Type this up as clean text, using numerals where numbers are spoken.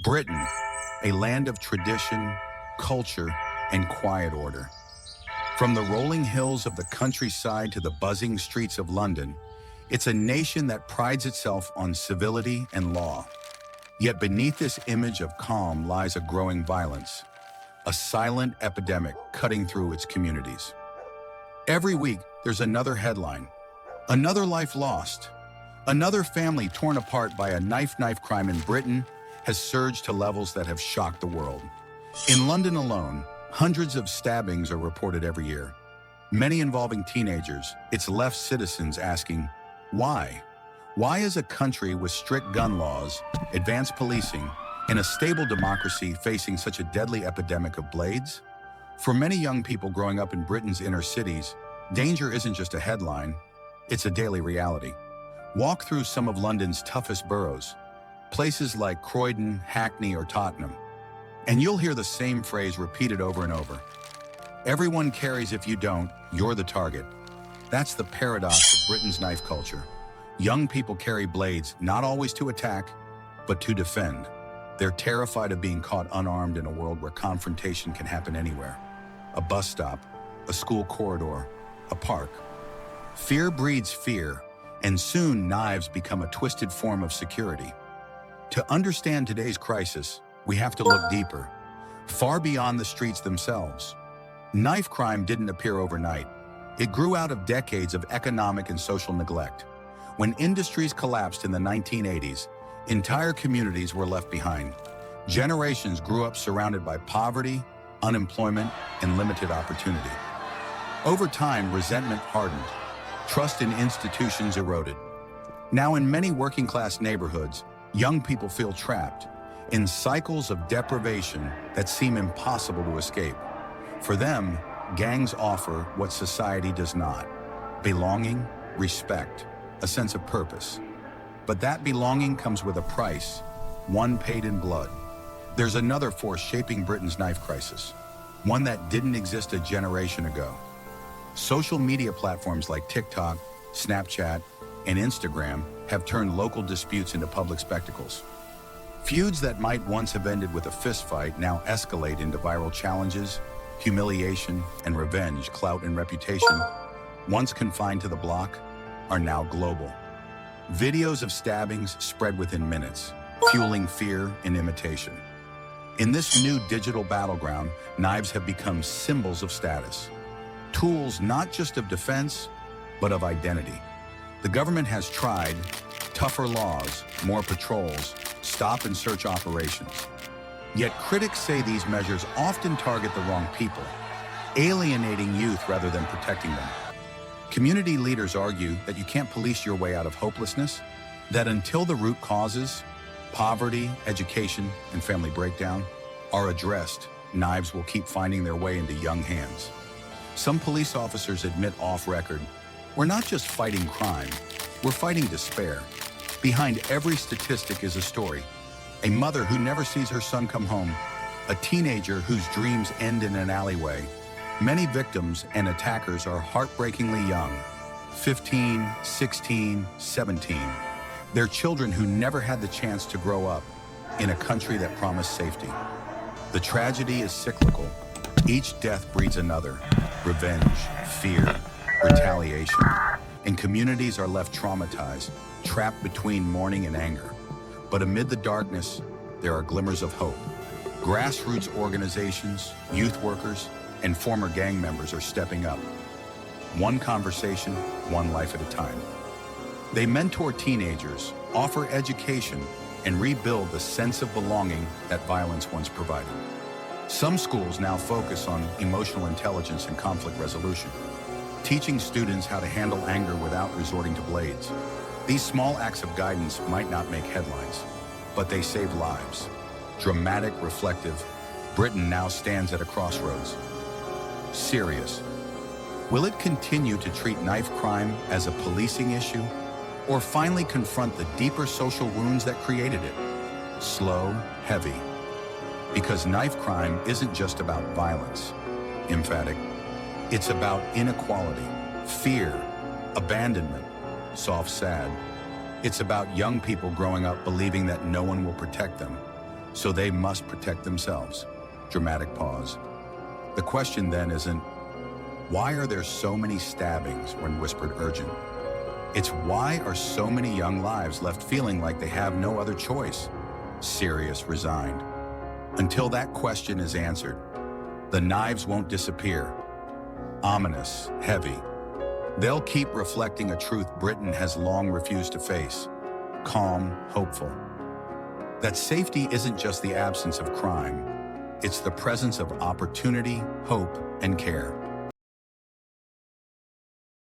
Britain, a land of tradition, culture, and quiet order. From the rolling hills of the countryside to the buzzing streets of London, it's a nation that prides itself on civility and law. Yet beneath this image of calm lies a growing violence, a silent epidemic cutting through its communities. Every week, there's another headline, another life lost, another family torn apart by a knife crime in Britain has surged to levels that have shocked the world. In London alone, hundreds of stabbings are reported every year, many involving teenagers. It's left citizens asking, why? Why is a country with strict gun laws, advanced policing, and a stable democracy facing such a deadly epidemic of blades? For many young people growing up in Britain's inner cities, danger isn't just a headline, it's a daily reality. Walk through some of London's toughest boroughs, places like Croydon, Hackney, or Tottenham, and you'll hear the same phrase repeated over and over. Everyone carries. If you don't, you're the target. That's the paradox of Britain's knife culture. Young people carry blades not always to attack, but to defend. They're terrified of being caught unarmed in a world where confrontation can happen anywhere. A bus stop, a school corridor, a park. Fear breeds fear, and soon knives become a twisted form of security. To understand today's crisis, we have to look deeper, far beyond the streets themselves. Knife crime didn't appear overnight. It grew out of decades of economic and social neglect. When industries collapsed in the 1980s, entire communities were left behind. Generations grew up surrounded by poverty, unemployment, and limited opportunity. Over time, resentment hardened. Trust in institutions eroded. Now, in many working-class neighborhoods, young people feel trapped in cycles of deprivation that seem impossible to escape. For them, gangs offer what society does not: belonging, respect, a sense of purpose. But that belonging comes with a price, one paid in blood. There's another force shaping Britain's knife crisis, one that didn't exist a generation ago. Social media platforms like TikTok, Snapchat, and Instagram have turned local disputes into public spectacles. Feuds that might once have ended with a fistfight now escalate into viral challenges, humiliation, and revenge. Clout and reputation, once confined to the block, are now global. Videos of stabbings spread within minutes, fueling fear and imitation. In this new digital battleground, knives have become symbols of status, tools not just of defense, but of identity. The government has tried tougher laws, more patrols, stop and search operations. Yet critics say these measures often target the wrong people, alienating youth rather than protecting them. Community leaders argue that you can't police your way out of hopelessness, that until the root causes, poverty, education, and family breakdown, are addressed, knives will keep finding their way into young hands. Some police officers admit off-record, "We're not just fighting crime, we're fighting despair." Behind every statistic is a story. A mother who never sees her son come home, a teenager whose dreams end in an alleyway. Many victims and attackers are heartbreakingly young, 15, 16, 17. They're children who never had the chance to grow up in a country that promised safety. The tragedy is cyclical. Each death breeds another: revenge, fear, retaliation. And communities are left traumatized, trapped between mourning and anger. But amid the darkness, there are glimmers of hope. Grassroots organizations, youth workers, and former gang members are stepping up. One conversation, one life at a time. They mentor teenagers, offer education, and rebuild the sense of belonging that violence once provided. Some schools now focus on emotional intelligence and conflict resolution, teaching students how to handle anger without resorting to blades. These small acts of guidance might not make headlines, but they save lives. Dramatic, reflective, Britain now stands at a crossroads. Serious. Will it continue to treat knife crime as a policing issue, or finally confront the deeper social wounds that created it? Slow, heavy. Because knife crime isn't just about violence, emphatic. It's about inequality, fear, abandonment, soft, sad. It's about young people growing up believing that no one will protect them, so they must protect themselves. Dramatic pause. The question then isn't, why are there so many stabbings when whispered urgent? It's why are so many young lives left feeling like they have no other choice? Serious, resigned. Until that question is answered, the knives won't disappear. Ominous, heavy. They'll keep reflecting a truth Britain has long refused to face. Calm, hopeful. That safety isn't just the absence of crime, it's the presence of opportunity, hope, and care.